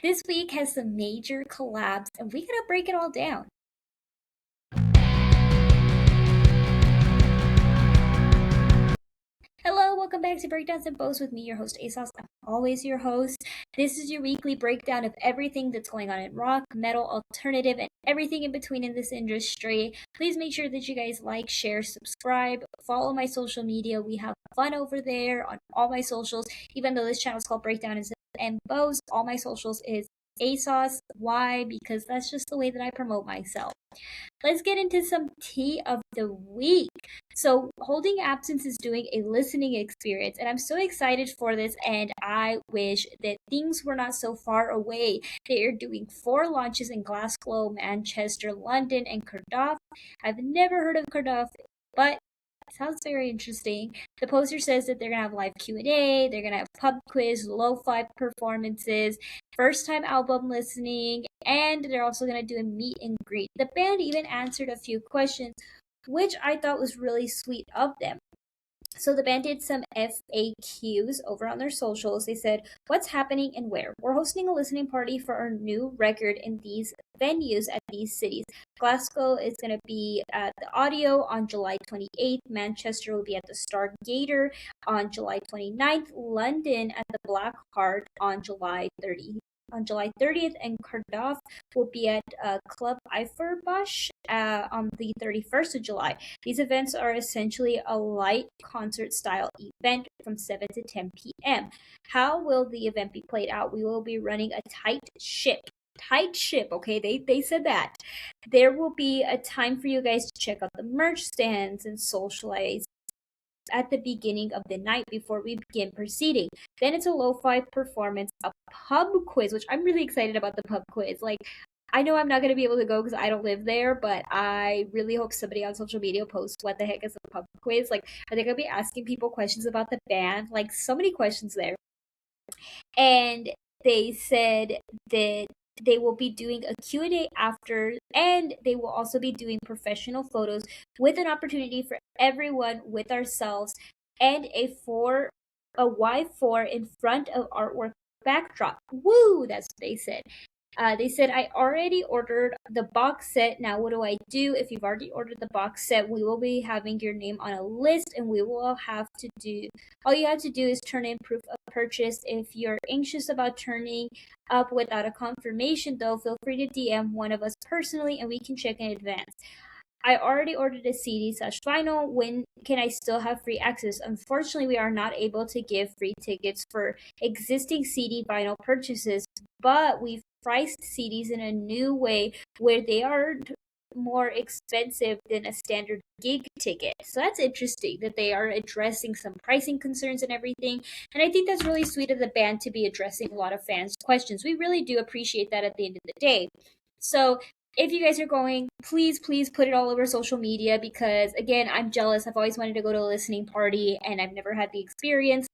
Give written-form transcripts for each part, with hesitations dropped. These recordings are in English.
This week has some major collabs, and we're gonna break it all down. Hello, welcome back to Breakdowns and Bows with me, your host ASOS. I'm always your host. This is your weekly breakdown of everything that's going on in rock, metal, alternative, and everything in between in this industry. Please make sure that you guys like, share, subscribe, follow my social media. We have fun over there on all my socials. Even though this channel is called Breakdowns and Bows, all my socials is ASOS. Why? Because that's just the way that I promote myself. Let's get into some tea of the week. So, Holding Absence is doing a listening experience, and I'm so excited for this. And I wish that things were not so far away. They are doing 4 launches in Glasgow, Manchester, London, and Cardiff. I've never heard of Cardiff, but sounds very interesting. The poster says that they're gonna have live Q&A, they're gonna have pub quiz, lo-fi performances, first time album listening, and they're also gonna do a meet and greet. The band even answered a few questions, which I thought was really sweet of them. So the band did some FAQs over on their socials. They said, "What's happening and where? We're hosting a listening party for our new record in these venues at these cities. Glasgow is going to be at the Audio on July 28th. Manchester will be at the Stargazer on July 29th. London at the Black Heart on July 30th, and Cardiff will be at Club Eiferbush on the 31st of July. These events are essentially a light concert style event from 7 to 10 p.m. How will the event be played out? We will be running a tight ship, okay? They said that. There will be a time for you guys to check out the merch stands and socialize at the beginning of the night before we begin proceeding. Then it's a lo-fi performance, a pub quiz, which I'm really excited about the pub quiz. Like, I know I'm not going to be able to go because I don't live there, but I really hope somebody on social media posts what the heck is a pub quiz. Like, are they going to be asking people questions about the band? Like, so many questions there. And they said that they will be doing a Q&A after, and they will also be doing professional photos with an opportunity for everyone with ourselves and a Y4 in front of artwork backdrop. Woo, that's what they said. They said, "I already ordered the box set. Now, what do I do? If you've already ordered the box set, we will be having your name on a list, and we will have to do all you have to do is turn in proof of purchase. If you're anxious about turning up without a confirmation, though, feel free to DM one of us personally, and we can check in advance. I already ordered a CD/vinyl. When can I still have free access? Unfortunately, we are not able to give free tickets for existing CD vinyl purchases, but we've priced CDs in a new way where they are more expensive than a standard gig ticket." So that's interesting that they are addressing some pricing concerns and everything. And I think that's really sweet of the band to be addressing a lot of fans' questions. We really do appreciate that at the end of the day. So if you guys are going, please put it all over social media because, again, I'm jealous. I've always wanted to go to a listening party and I've never had the experience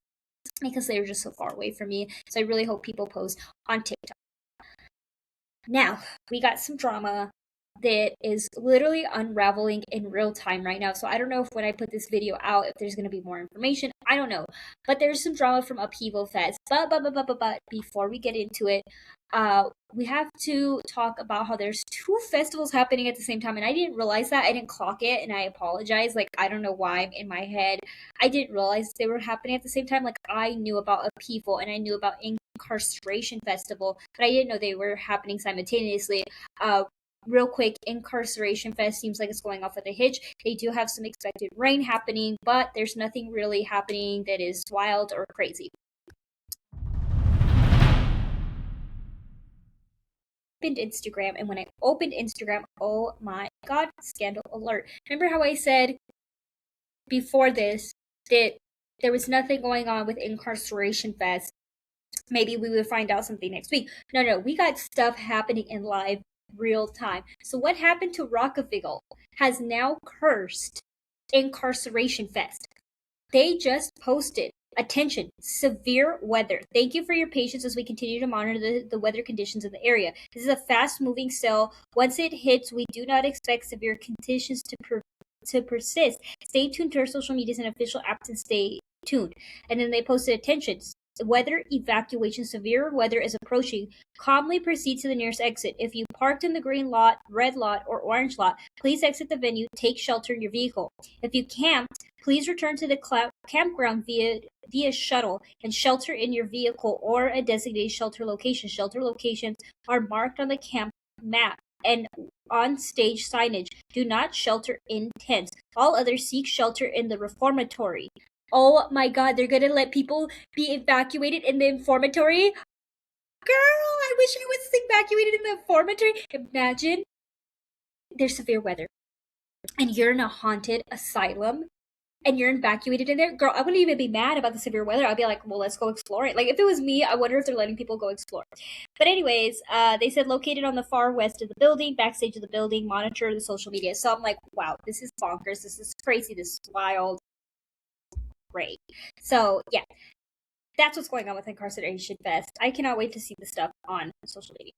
because they're just so far away from me. So I really hope people post on TikTok. Now, we got some drama that is literally unraveling in real time right now. So I don't know if when I put this video out, if there's going to be more information. I don't know. But there's some drama from Upheaval Fest. But before we get into it, we have to talk about how there's 2 festivals happening at the same time. And I didn't realize that. I didn't clock it. And I apologize. Like, I don't know why in my head. I didn't realize they were happening at the same time. Like, I knew about Upheaval and I knew about Incarceration Festival, but I didn't know they were happening simultaneously. Real quick, Incarceration Fest seems like it's going off with a hitch. They do have some expected rain happening, but there's nothing really happening that is wild or crazy. Opened Instagram, and when I opened Instagram, oh my god, scandal alert. Remember how I said before this that there was nothing going on with Incarceration Fest? Maybe we would find out something next week. No, we got stuff happening in live real time. So what happened to Rockaville has now cursed Incarceration Fest. They just posted, attention, severe weather. Thank you for your patience as we continue to monitor the weather conditions in the area. This is a fast-moving cell. Once it hits, we do not expect severe conditions to persist. Stay tuned to our social medias and official apps and stay tuned. And then they posted, attention, Weather evacuation. Severe weather is approaching. Calmly proceed to the nearest exit. If you parked in the green lot, red lot, or orange lot, please exit the venue. Take shelter in your vehicle. If you camped, please return to the campground via shuttle and shelter in your vehicle or a designated shelter location. Shelter locations are marked on the camp map and on stage signage. Do not shelter in tents. All others seek shelter in the reformatory. Oh my god, they're gonna let people be evacuated in the reformatory? Girl, I wish I was evacuated in the reformatory. Imagine there's severe weather and you're in a haunted asylum and you're evacuated in there. Girl, I wouldn't even be mad about the severe weather. I'd be like, well, let's go explore it. Like, if it was me, I wonder if they're letting people go explore. But anyways, they said located on the far west of the building, backstage of the building, monitor the social media. So I'm like, wow, this is bonkers. This is crazy. This is wild. Great. So yeah, that's what's going on with Incarceration Fest. I cannot wait to see the stuff on social media.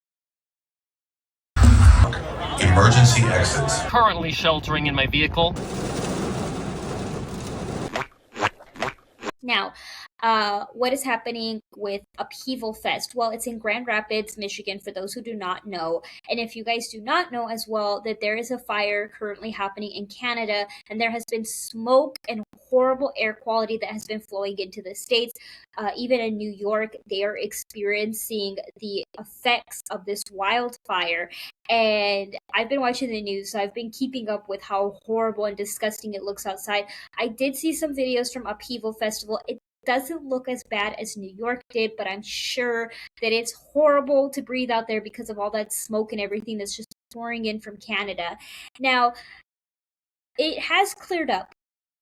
Emergency exits. Currently sheltering in my vehicle. Now, what is happening with Upheaval Fest? Well, it's in Grand Rapids, Michigan, for those who do not know. And if you guys do not know as well, that there is a fire currently happening in Canada, and there has been smoke and horrible air quality that has been flowing into the States. Even in New York, they are experiencing the effects of this wildfire. And I've been watching the news, so I've been keeping up with how horrible and disgusting it looks outside. I did see some videos from Upheaval Festival. It doesn't look as bad as New York did, but I'm sure that it's horrible to breathe out there because of all that smoke and everything that's just pouring in from Canada. Now, it has cleared up,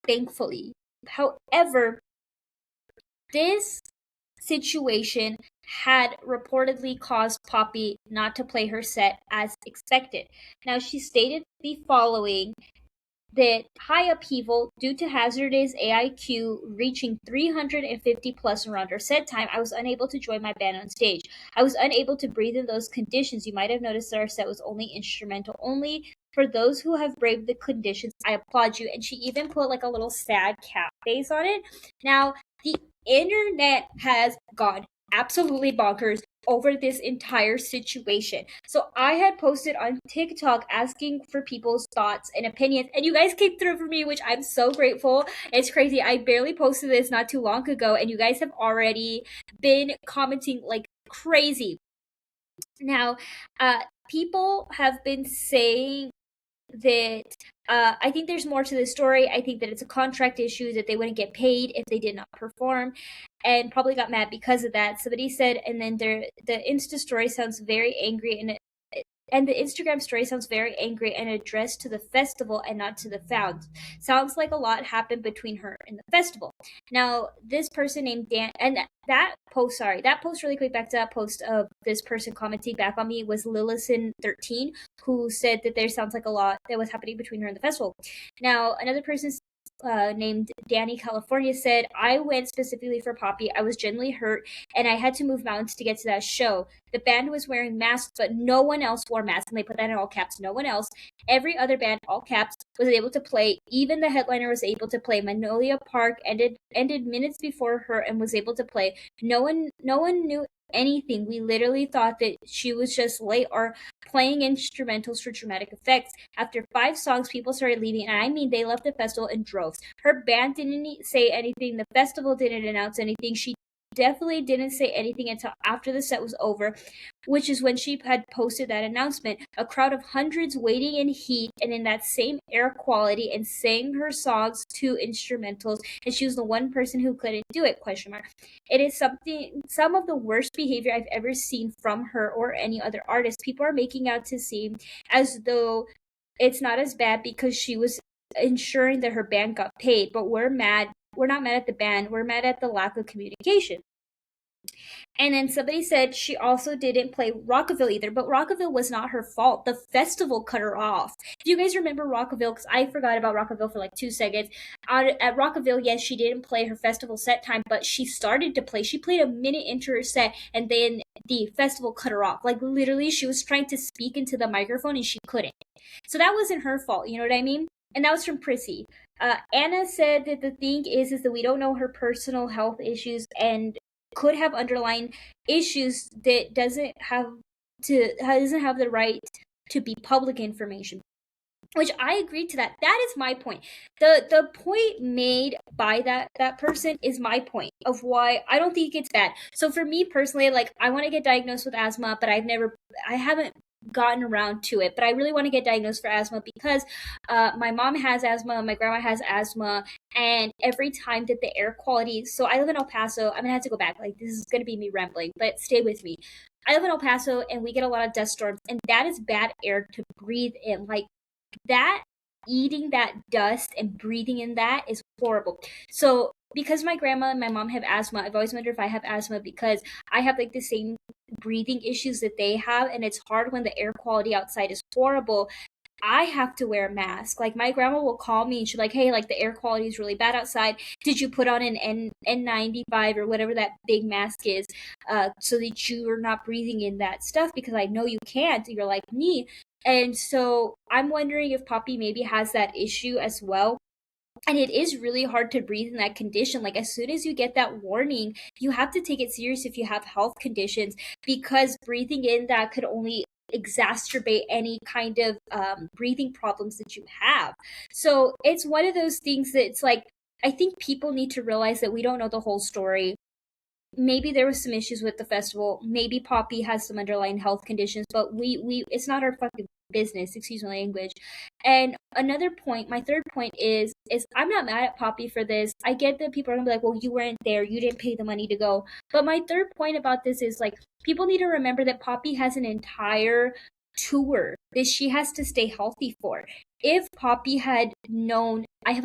thankfully. However, this situation had reportedly caused Poppy not to play her set as expected. Now, she stated the following: that high upheaval due to hazardous AIQ reaching 350 plus around our set time, I was unable to join my band on stage. I was unable to breathe in those conditions. You might have noticed that our set was only instrumental only. For those who have braved the conditions, I applaud you. And she even put like a little sad cat face on it. Now, the internet has gone absolutely bonkers over this entire situation. So I had posted on TikTok asking for people's thoughts and opinions, and you guys came through for me, which I'm so grateful. It's crazy. I barely posted this not too long ago, and you guys have already been commenting like crazy. Now, people have been saying that I think there's more to the story. I think that it's a contract issue, that they wouldn't get paid if they did not perform, and probably got mad because of that. Somebody said, and then the Insta story sounds very angry, and the Instagram story sounds very angry and addressed to the festival and not to the fans. Sounds like a lot happened between her and the festival. Now, this person named Dan, and that post really quick, back to that post of this person commenting back on me, was Lillison13, who said that there sounds like a lot that was happening between her and the festival. Now, another person named Danny California said, I went specifically for Poppy. I was genuinely hurt and I had to move mountains to get to that show. The band was wearing masks, but no one else wore masks, and they put that in all caps. No one else. Every other band, all caps, was able to play. Even the headliner was able to play. Magnolia Park ended minutes before her and was able to play. No one knew anything. We literally thought that she was just late or playing instrumentals for dramatic effects. After 5 songs, people started leaving, and I mean they left the festival in droves. Her band didn't say anything. The festival didn't announce anything. She definitely didn't say anything until after the set was over, which is when she had posted that announcement. A crowd of hundreds waiting in heat and in that same air quality and sang her songs to instrumentals, and she was the one person who couldn't do it, ? It is some of the worst behavior I've ever seen from her or any other artist. People are making out to seem as though it's not as bad because she was ensuring that her band got paid, but we're mad. We're not mad at the band. We're mad at the lack of communication. And then somebody said she also didn't play Rockaville either, but Rockaville was not her fault. The festival cut her off. If you guys remember Rockaville, because I forgot about Rockaville for like 2 seconds. At Rockaville, yes, she didn't play her festival set time, but she started to play. She played a minute into her set, and then the festival cut her off. Like, literally, she was trying to speak into the microphone, and she couldn't. So that wasn't her fault, you know what I mean? And that was from Prissy. Anna said that the thing is that we don't know her personal health issues, and could have underlying issues that doesn't have the right to be public information. Which I agree to that. That is my point. The point made by that person is my point of why I don't think it's bad. So for me personally, like, I want to get diagnosed with asthma, but I haven't gotten around to it. But I really want to get diagnosed for asthma because my mom has asthma, my grandma has asthma, and every time that the air quality. So I live in El Paso. I'm gonna have to go back. Like, this is gonna be me rambling, but stay with me. I live in El Paso, and we get a lot of dust storms, and that is bad air to breathe in. Like, that eating that dust and breathing in that is horrible. So because my grandma and my mom have asthma, I've always wondered if I have asthma because I have like the same breathing issues that they have, and it's hard when the air quality outside is horrible. I have to wear a mask. Like, my grandma will call me and she's like, "Hey, like, the air quality is really bad outside. Did you put on an N95 or whatever that big mask is, so that you are not breathing in that stuff? Because I know you can't. You're like me." And so I'm wondering if Poppy maybe has that issue as well. And it is really hard to breathe in that condition. Like, as soon as you get that warning, you have to take it serious if you have health conditions, because breathing in that could only exacerbate any kind of breathing problems that you have. So it's one of those things that it's like, I think people need to realize that we don't know the whole story. Maybe there was some issues with the festival. Maybe Poppy has some underlying health conditions, but we it's not our fucking business. Excuse my language. And another point, my third point is I'm not mad at Poppy for this. I get that people are gonna be like, well, you weren't there, you didn't pay the money to go. But my third point about this is, like, people need to remember that Poppy has an entire tour that she has to stay healthy for. If Poppy had known I have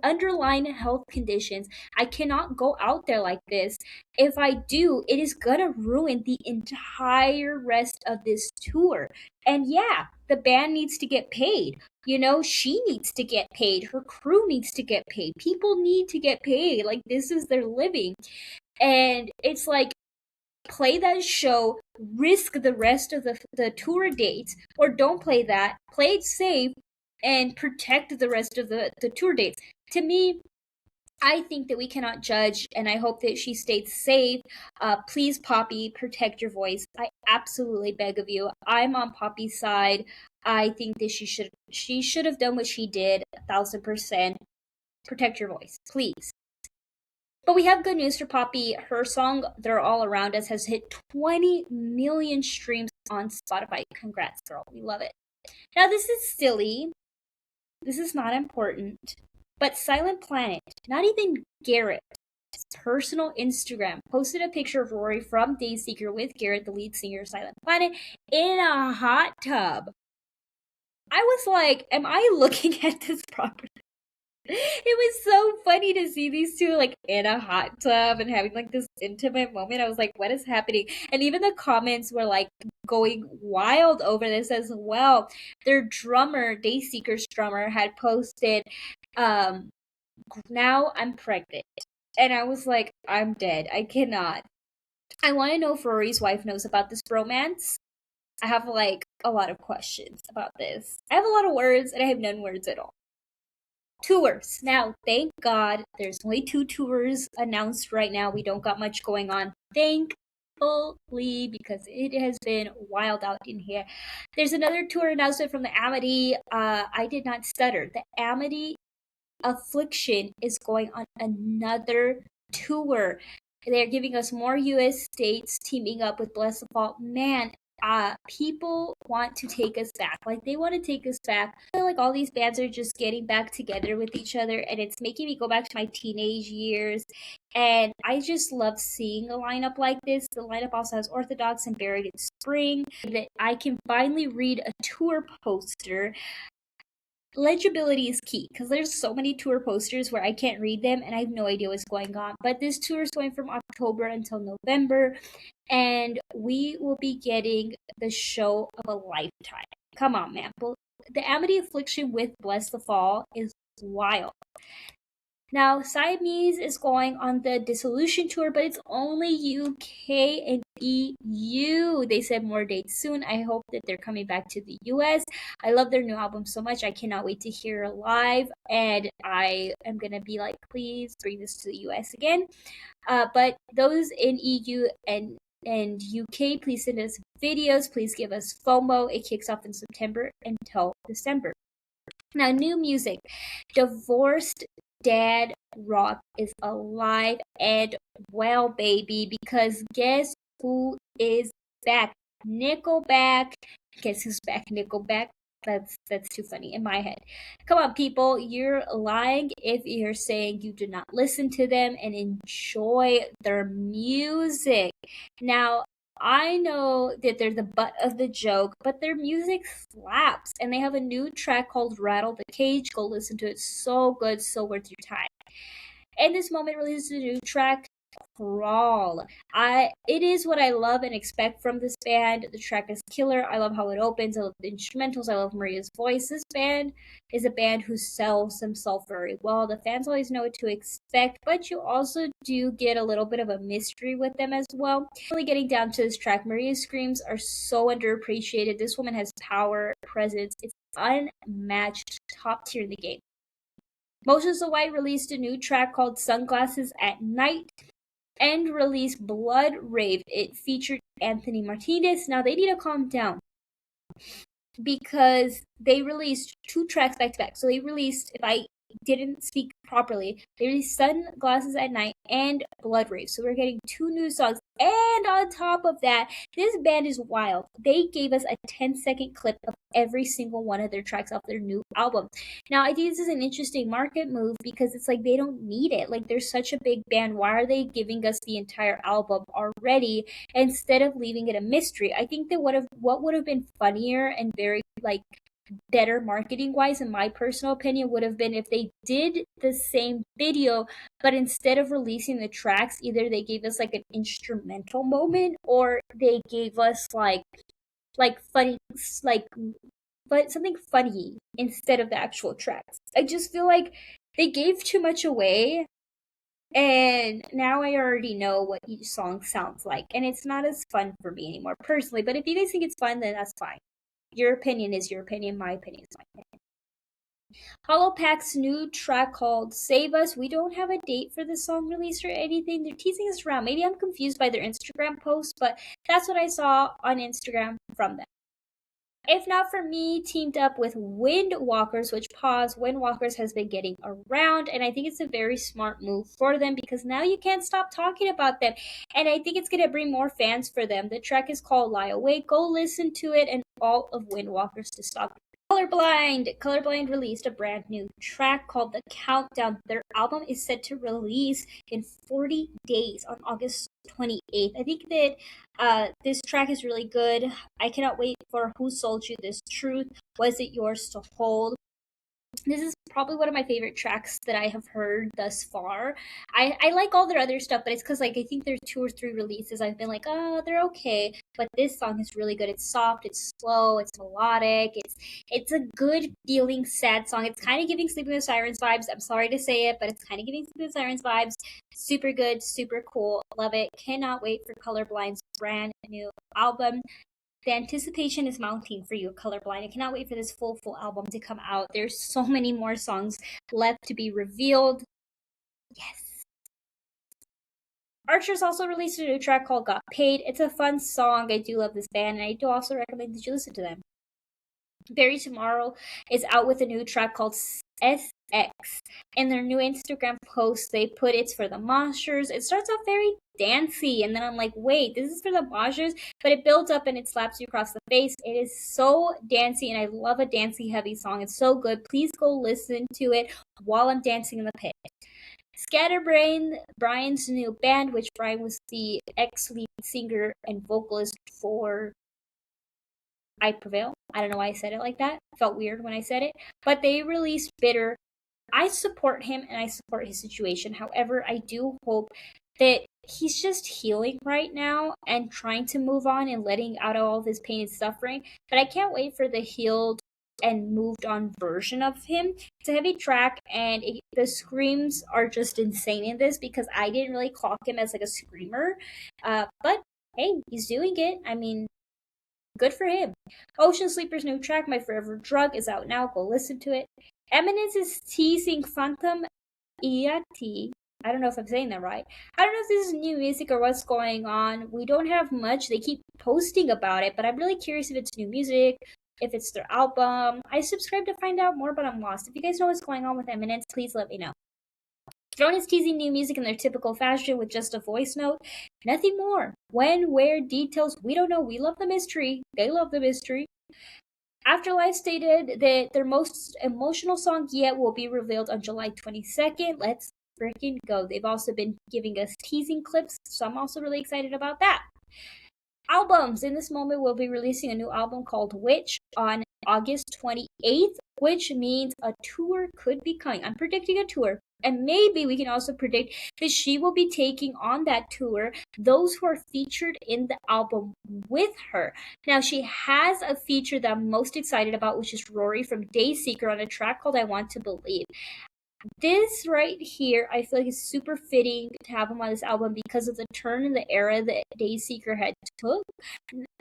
underlying health conditions, I cannot go out there like this. If I do, it is gonna ruin the entire rest of this tour. And yeah, the band needs to get paid. You know, she needs to get paid. Her crew needs to get paid. People need to get paid. Like, this is their living. And it's like, play that show, risk the rest of the tour dates, or don't play that. Play it safe and protect the rest of the tour dates. To me, I think that we cannot judge, and I hope that she stays safe. Please, Poppy, protect your voice. I absolutely beg of you. I'm on Poppy's side. I think that she should have done what she did 1,000%. Protect your voice, please. But we have good news for Poppy. Her song "They're All Around Us" has hit 20 million streams on Spotify. Congrats, girl. We love it. Now, this is silly. This is not important. But Silent Planet, not even Garrett's personal Instagram, posted a picture of Rory from Dayseeker with Garrett, the lead singer of Silent Planet, in a hot tub. I was like, am I looking at this properly? It was so funny to see these two, like, in a hot tub and having like this intimate moment. I was like, what is happening? And even the comments were like going wild over this as well. Their drummer, Dayseeker's drummer, had posted, "Now I'm pregnant." And I was like, I'm dead. I cannot. I want to know if Rory's wife knows about this bromance. I have like a lot of questions about this. I have a lot of words and I have none words at all. Tours. Now, thank God there's only 2 tours announced right now. We don't got much going on. Thankfully, because it has been wild out in here. There's another tour announcement from the Amity. I did not stutter. The Amity Affliction is going on another tour. They're giving us more US states, teaming up with Bless the Fall. Man, people want to take us back. Like, they want to take us back. I feel like all these bands are just getting back together with each other, and it's making me go back to my teenage years. And I just love seeing a lineup like this. The lineup also has Orthodox and Buried in Spring. That I can finally read a tour poster. Legibility is key, because there's so many tour posters where I can't read them and I have no idea what's going on. But this tour is going from October until November, and we will be getting the show of a lifetime. Come on, man. The Amity Affliction with Bless the Fall is wild. Now, Siamese is going on the Dissolution Tour, but it's only UK and EU. They said more dates soon. I hope that they're coming back to the US. I love their new album so much. I cannot wait to hear it live. And I am going to be like, please bring this to the US again. But those in EU and UK, please send us videos. Please give us FOMO. It kicks off in September until December. Now, new music. Divorced Dad Rock is alive and well, baby, because guess who is back? Nickelback. Guess who's back? Nickelback. That's too funny in my head. Come on, people, you're lying if you're saying you do not listen to them and enjoy their music. Now, I know that they're the butt of the joke, but their music slaps, and they have a new track called Rattle the Cage. Go listen to it. So good, so worth your time. And this moment releases a new track, Crawl. It is what I love and expect from this band. The track is killer. I love how it opens. I love the instrumentals. I love Maria's voice. This band is a band who sells themselves very well. The fans always know what to expect, but you also do get a little bit of a mystery with them as well. Really getting down to this track, Maria's screams are so underappreciated. This woman has power, presence. It's unmatched, top tier in the game. Motionless In White released a new track called Sunglasses at Night and released Blood Rave. It featured Anthony Martinez. Now they need to calm down because they released 2 tracks back to back. So they released, if I didn't speak properly, they released Sunglasses at Night and Blood Rave. So we're getting 2 new songs. And on top of that, this band is wild. They gave us a 10-second clip of every single one of their tracks off their new album. Now, I think this is an interesting market move because it's like they don't need it. Like, they're such a big band. Why are they giving us the entire album already instead of leaving it a mystery? I think that what would have been funnier and very like better marketing wise, in my personal opinion, would have been if they did the same video, but instead of releasing the tracks, either they gave us like an instrumental moment or they gave us like funny, like, but something funny instead of the actual tracks. I just feel like they gave too much away, and now I already know what each song sounds like, and it's not as fun for me anymore personally. But if you guys think it's fun, then that's fine. Your opinion is your opinion. My opinion is my opinion. Hollow Pact's new track called Save Us. We don't have a date for the song release or anything. They're teasing us around. Maybe I'm confused by their Instagram post, but that's what I saw on Instagram from them. If Not For Me teamed up with Windwalkers, which Windwalkers has been getting around, and I think it's a very smart move for them because now you can't stop talking about them, and I think it's going to bring more fans for them. The track is called Lie Awake. Go listen to it and all of Windwalkers to stop. Colorblind released a brand new track called The Countdown. Their album is set to release in 40 days on August 28th. I think that this track is really good. I cannot wait for Who Sold You This Truth. Was It Yours to Hold? This is probably one of my favorite tracks that I have heard thus far. I like all their other stuff, but it's because like I think there's 2 or 3 releases I've been like, oh, they're okay. But this song is really good. It's soft, it's slow, it's melodic, it's a good feeling sad song. It's kind of giving Sleeping with Sirens vibes. I'm sorry to say it, but it's kind of giving Sleeping with Sirens vibes. Super good, super cool. Love it. Cannot wait for Colorblind's brand new album. The anticipation is mounting for you, Colorblind. I cannot wait for this full album to come out. There's so many more songs left to be revealed. Yes. Archer's also released a new track called Got Paid. It's a fun song. I do love this band, and I do also recommend that you listen to them. Barry Tomorrow is out with a new track called SX. In their new Instagram post, they put it's for the moshers. It starts off very dancey, and then I'm like, wait, this is for the moshers? But it builds up and it slaps you across the face. It is so dancey, and I love a dancey heavy song. It's so good. Please go listen to it while I'm dancing in the pit. Scatterbrain, Brian's new band, which Brian was the ex-lead singer and vocalist for I Prevail. I don't know why I said it like that. It felt weird when I said it. But they released Bitter. I support him and I support his situation. However, I do hope that he's just healing right now and trying to move on and letting out all of his pain and suffering. But I can't wait for the healed and moved on version of him. It's a heavy track, and the screams are just insane in this because I didn't really clock him as like a screamer. But hey, he's doing it. I mean, good for him. Oceansleeper's new track, My Forever Drug, is out now. Go listen to it. Eminence is teasing Phantom Iati. I don't know if I'm saying that right. I don't know if this is new music or what's going on. We don't have much. They keep posting about it, but I'm really curious if it's new music, if it's their album. I subscribe to find out more, but I'm lost. If you guys know what's going on with Eminence, please let me know. Throne is teasing new music in their typical fashion with just a voice note. Nothing more. When, where, details, we don't know. We love the mystery. They love the mystery. Afterlife stated that their most emotional song yet will be revealed on July 22nd. Let's freaking go. They've also been giving us teasing clips, so I'm also really excited about that. Albums. In this moment, we'll be releasing a new album called Witch on August 28th, which means a tour could be coming. I'm predicting a tour. And maybe we can also predict that she will be taking on that tour those who are featured in the album with her. Now, she has a feature that I'm most excited about, which is Rory from Dayseeker on a track called I Want to Believe. This right here, I feel like is super fitting to have him on this album because of the turn in the era that Dayseeker had took.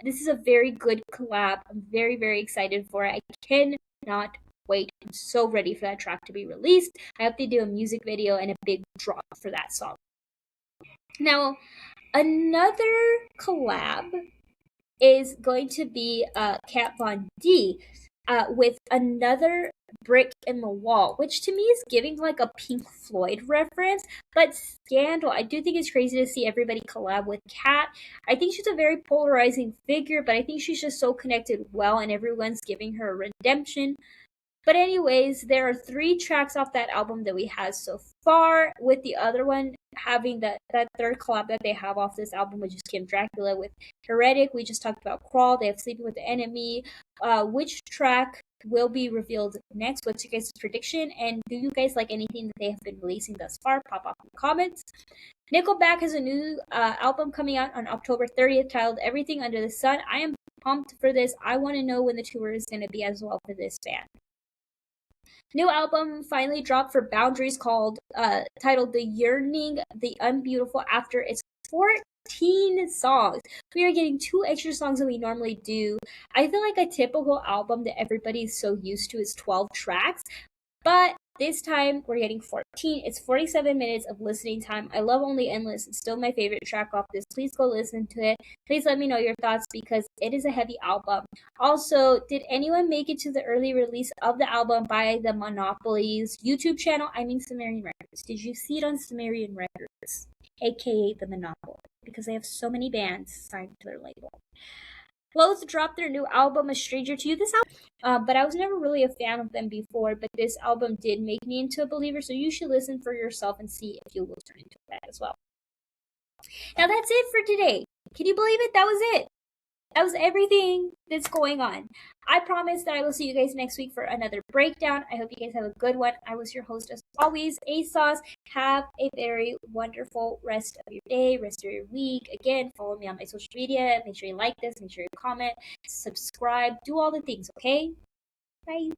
This is a very good collab. I'm very, very excited for it. I cannot wait. I'm so ready for that track to be released. I hope they do a music video and a big drop for that song. Now, another collab is going to be Kat Von D with another brick in the wall, which to me is giving like a Pink Floyd reference, but Scandal. I do think it's crazy to see everybody collab with Kat. I think she's a very polarizing figure, but I think she's just so connected well, and everyone's giving her redemption. But anyways, there are 3 tracks off that album that we had so far, with the other one having that third collab that they have off this album, which is Kim Dracula with Heretic. We just talked about Crawl. They have Sleeping with the Enemy. Which track will be revealed next? What's your guys' prediction? And do you guys like anything that they have been releasing thus far? Pop off in the comments. Nickelback has a new album coming out on October 30th titled Everything Under the Sun. I am pumped for this. I want to know when the tour is going to be as well for this band. New album finally dropped for Boundaries titled The Yearning, The Unbeautiful after its 14 songs. We are getting 2 extra songs than we normally do. I feel like a typical album that everybody is so used to is 12 tracks, but this time we're getting 14. It's 47 minutes of listening time. I love Only Endless. It's still my favorite track off this. Please go listen to it. Please let me know your thoughts because it is a heavy album. Also, did anyone make it to the early release of the album by the Monopoly's YouTube channel? I mean Sumerian Records. Did you see it on Sumerian Records, aka the Monopoly? Because they have so many bands signed to their label. Loathe dropped their new album, A Stranger to You. This album, but I was never really a fan of them before, but this album did make me into a believer, so you should listen for yourself and see if you will turn into that as well. Now that's it for today. Can you believe it? That was it. That was everything that's going on. I promise that I will see you guys next week for another breakdown. I hope you guys have a good one. I was your host as always, ASOS. Have a very wonderful rest of your day, rest of your week. Again, follow me on my social media. Make sure you like this, make sure you comment, subscribe, do all the things, okay? Bye.